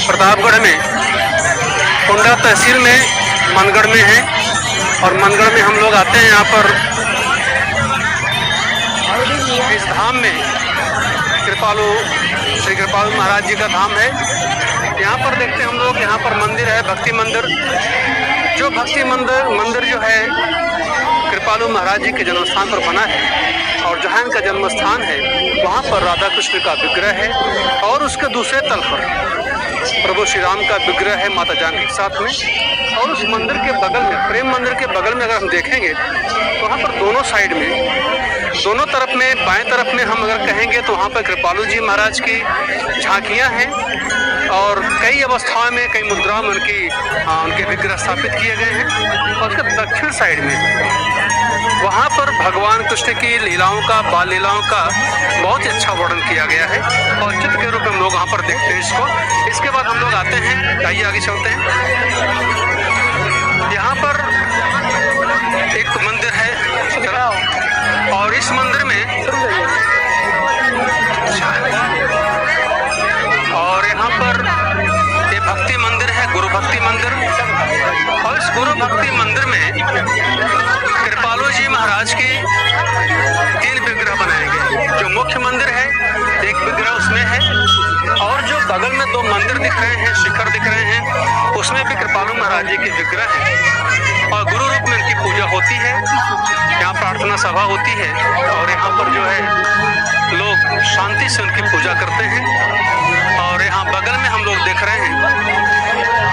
प्रतापगढ़ में कुंडा तहसील में मनगढ़ में है और मनगढ़ में हम लोग आते हैं। यहाँ पर इस धाम में श्री कृपालु महाराज जी का धाम है। यहाँ पर देखते हैं हम लोग, यहाँ पर मंदिर है, भक्ति मंदिर। जो भक्ति मंदिर जो है कृपालु महाराज जी के जन्म स्थान पर बना है और जहाँ इनका जन्म स्थान है वहाँ पर राधा कृष्ण का विग्रह है और उसके दूसरे तल पर प्रभु श्री राम का विग्रह है माता जानकी के साथ में। और उस मंदिर के बगल में, प्रेम मंदिर के बगल में अगर हम देखेंगे तो वहाँ पर दोनों साइड में, दोनों तरफ में, बाएं तरफ में हम अगर कहेंगे तो वहाँ पर कृपालु जी महाराज की झांकियाँ हैं और कई अवस्थाओं में, कई मुद्राओं में उनके विग्रह स्थापित किए गए हैं। और उसके दक्षिण साइड में वहाँ पर भगवान कृष्ण की लीलाओं का, बाल लीलाओं का बहुत ही अच्छा वर्णन किया गया है और चित्र के रूप में हम लोग वहाँ पर देखते हैं इसको। इसके बाद हम लोग आते हैं, आइए आगे चलते हैं। यहाँ पर एक मंदिर है और इस मंदिर में और यहाँ पर ये भक्ति मंदिर है, गुरु भक्ति मंदिर। और इस गुरु भक्ति मंदिर में कृपालु जी महाराज के 3 विग्रह बनाए गए। जो मुख्य मंदिर है एक विग्रह उसमें है और जो बगल में 2 मंदिर दिख रहे हैं, शिखर दिख रहे हैं, उसमें भी कृपालु महाराज जी के विग्रह है और गुरु रूप में इनकी पूजा होती है। यहाँ प्रार्थना सभा होती है और यहाँ पर जो है लोग शांति से उनकी पूजा करते हैं। और यहाँ बगल में हम लोग देख रहे हैं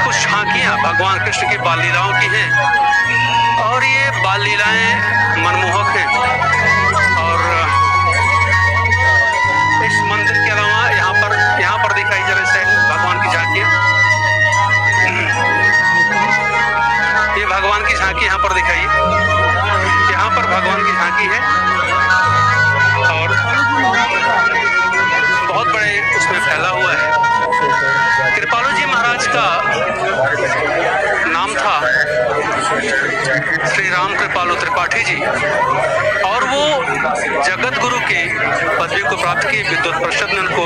कुछ झांकियाँ भगवान कृष्ण की बाल लीलाओं की हैं और ये बाल लीलाएं मनमोहक हैं। और इस मंदिर के अलावा यहाँ पर दिखाई जा रही है भगवान की झांकियाँ। ये भगवान की झांकी यहाँ पर दिखाई, यहाँ पर भगवान की झांकी है और बहुत बड़े उसमें फैला हुआ है। कृपालु जी महाराज का नाम था श्री राम कृपालु त्रिपाठी जी और वो जगत गुरु के पदवी को प्राप्त की। विद्वत परिषद ने उनको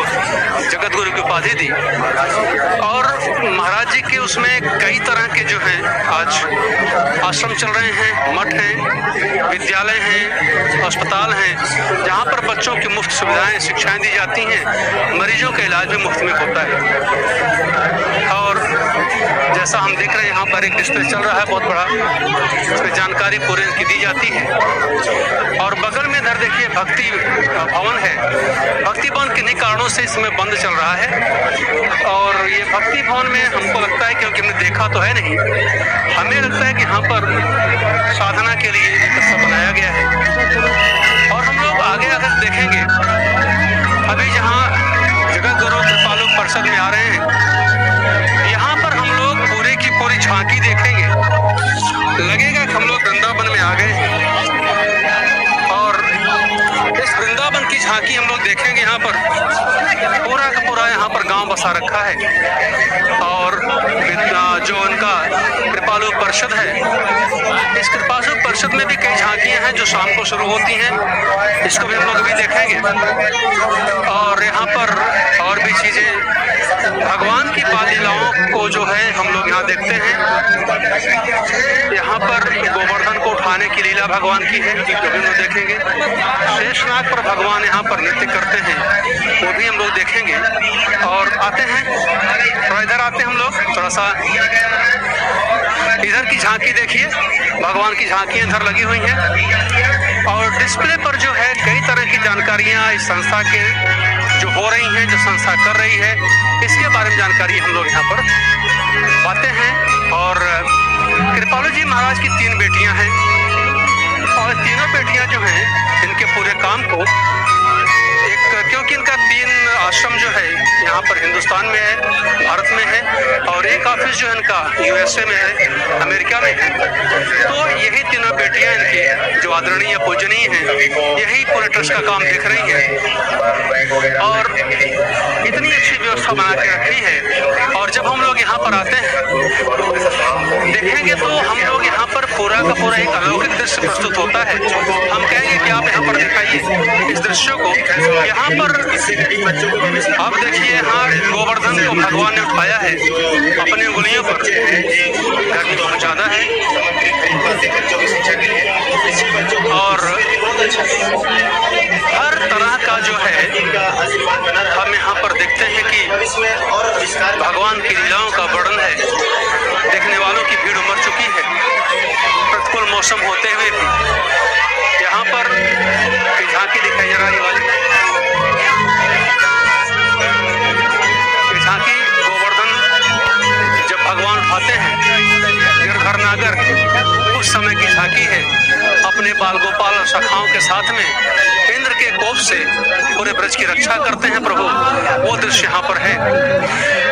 जगत गुरु की उपाधि दी और महाराज जी के उसमें कई तरह के जो हैं आज आश्रम चल रहे हैं, मठ हैं, विद्यालय हैं, अस्पताल हैं, जहाँ पर बच्चों की मुफ्त सुविधाएं, शिक्षाएं दी जाती हैं। मरीजों का इलाज भी मुफ्त में होता है। और जैसा हम देख रहे हैं यहाँ पर एक डिस्प्ले चल रहा है बहुत बड़ा, उसमें जानकारी पूरे की दी जाती है। और बगल में इधर देखिए भक्ति भवन है। भक्ति भवन किन्हीं कारणों से इसमें बंद चल रहा है और ये भक्ति भवन में हमको लगता है, क्योंकि हमने देखा तो है नहीं, हमें लगता है कि यहाँ पर साधना के लिए एक सब बनाया गया है। और हम लोग आगे अगर देखेंगे, अभी जहाँ जगत गुरु कृपालु परिषद में आ रहे हैं, यहाँ पर हम लोग पूरे की पूरी झांकी देखेंगे, लगेगा कि हम लोग वृंदावन में आ गए हैं। और इस वृंदावन की झांकी हम लोग देखेंगे, यहाँ पर पूरा का पूरा यहाँ पर गांव बसा रखा है। और जो उनका कृपालु परिषद है, इस कृपालु परिषद में भी कई झांकियां हैं जो शाम को शुरू होती हैं, इसको भी हम लोग अभी देखेंगे। और यहाँ पर और भी चीजें, भगवान की बाल लीलाओं को जो है हम लोग यहाँ देखते हैं। यहाँ पर गोवर्धन को उठाने की लीला भगवान की है, जो भी हम लोग देखेंगे। शेषनाग पर भगवान यहाँ पर नृत्य करते हैं, वो भी हम लोग देखेंगे। और आते हैं थोड़ा इधर आते हैं हम लोग, थोड़ा सा इधर की झांकी देखिए, भगवान की झांकी इधर लगी हुई हैं और डिस्प्ले पर जो है कई तरह की जानकारियाँ इस संस्था के जो हो रही हैं, जो संस्था कर रही है, इसके बारे में जानकारी हम लोग यहाँ पर पाते हैं। और कृपालु जी महाराज की 3 बेटियां हैं और तीनों बेटियां जो हैं इनके पूरे काम को क्योंकि इनका 3 आश्रम जो है यहाँ पर हिंदुस्तान में है, भारत में है और एक ऑफिस जो है इनका यूएसए में है, अमेरिका में है। तो यही तीनों बेटियां इनकी जो आदरणीय पूजनीय हैं, यही पूरे ट्रस्ट का काम देख रही हैं। और इतनी अच्छी व्यवस्था बना के रखी है। और जब हम लोग यहाँ पर आते हैं देखेंगे तो हम लोग यहाँ पर पूरा का पूरा एक अलौकिक दृश्य प्रस्तुत होता है। हम कहेंगे कि आप यहाँ पर दिखाइए इस दृश्य को। यहाँ पर आप देखिए, यहाँ गोवर्धन को भगवान ने उठाया है अपनी उंगलियों पर। गर्मी बहुत ज्यादा है और हर तरह का जो है हम यहाँ पर देखते हैं कि भगवान की लीलाओं का वर्णन है। देखने वालों की भीड़ उमड़ चुकी है। प्रतिकूल मौसम होते हुए भी यहाँ पर झांकी दिखाई जा रही वाली झांकी गोवर्धन जब भगवान उठाते हैं गिरधर नागर, उस समय की झांकी है। अपने बाल गोपाल और सखाओं के साथ में इंद्र के कोप से पूरे ब्रज की रक्षा करते हैं प्रभु, वो दृश्य यहाँ पर है।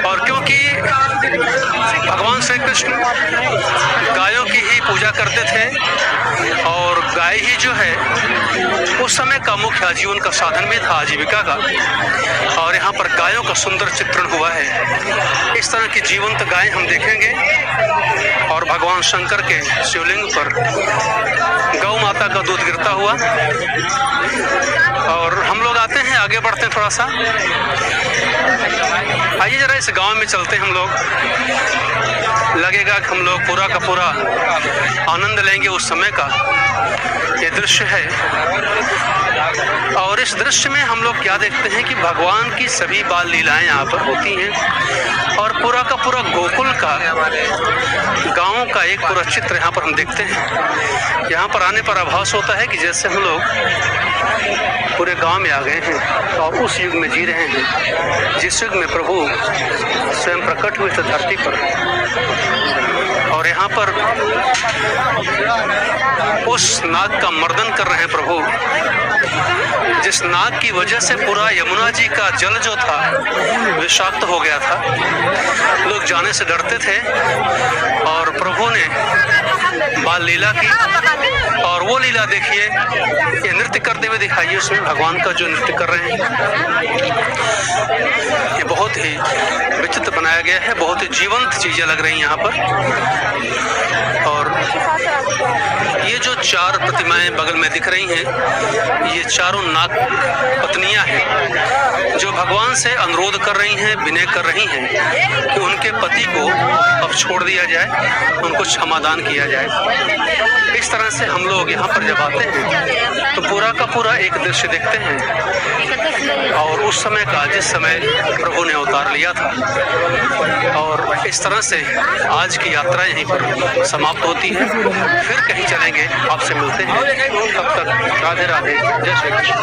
और क्योंकि भगवान श्री कृष्ण गायों की ही पूजा करते थे और गाय ही जो है उस समय का मुख्य आजीवन का साधन भी था, आजीविका का। और यहाँ पर गायों का सुंदर चित्रण हुआ है। इस तरह की जीवंत गाय हम देखेंगे। और भगवान शंकर के शिवलिंग पर गौ माता का दूध गिरता हुआ। और हम लोग आते हैं, आगे बढ़ते हैं थोड़ा सा। आइए जरा इस गांव में चलते हैं हम लोग। लगेगा कि हम लोग पूरा का पूरा आनंद लेंगे उस समय का। ये दृश्य है और इस दृश्य में हम लोग क्या देखते हैं कि भगवान की सभी बाल लीलाएं यहाँ पर होती हैं और पूरा का पूरा गोकुल का, गाँव का एक पूरा चित्र यहाँ पर हम देखते हैं। यहाँ पर आने पर आभास होता है कि जैसे हम लोग पूरे गांव में आ गए हैं और उस युग में जी रहे हैं जिस युग में प्रभु स्वयं प्रकट हुए थे धरती पर। और यहाँ पर उस नाग का मर्दन कर रहे हैं प्रभु, जिस नाग की वजह से पूरा यमुना जी का जल जो था विषाक्त हो गया था। लोग जाने से डरते थे और प्रभु ने बाल लीला की। और वो लीला देखिए, ये नृत्य करते हुए दिखाइए उसमें भगवान का जो नृत्य कर रहे हैं। ये बहुत ही विचित्र बनाया गया है, बहुत ही जीवंत चीजें लग रही हैं यहाँ पर। और ये जो चार प्रतिमाएं बगल में दिख रही हैं, ये चारों नाग पत्नियां हैं जो भगवान से अनुरोध कर रही हैं, विनय कर रही हैं कि उनके पति को अब छोड़ दिया जाए, उनको क्षमादान किया जाए। इस तरह से हम लोग यहाँ पर जब आते हैं तो पूरा का पूरा एक दृश्य देखते हैं और उस समय का जिस समय प्रभु ने अवतार लिया था। और इस तरह से आज की यात्रा यहीं पर समाप्त होती है। फिर कहीं चलेंगे, आपसे मिलते हैं। तब तक राधे राधे, जय श्री कृष्ण।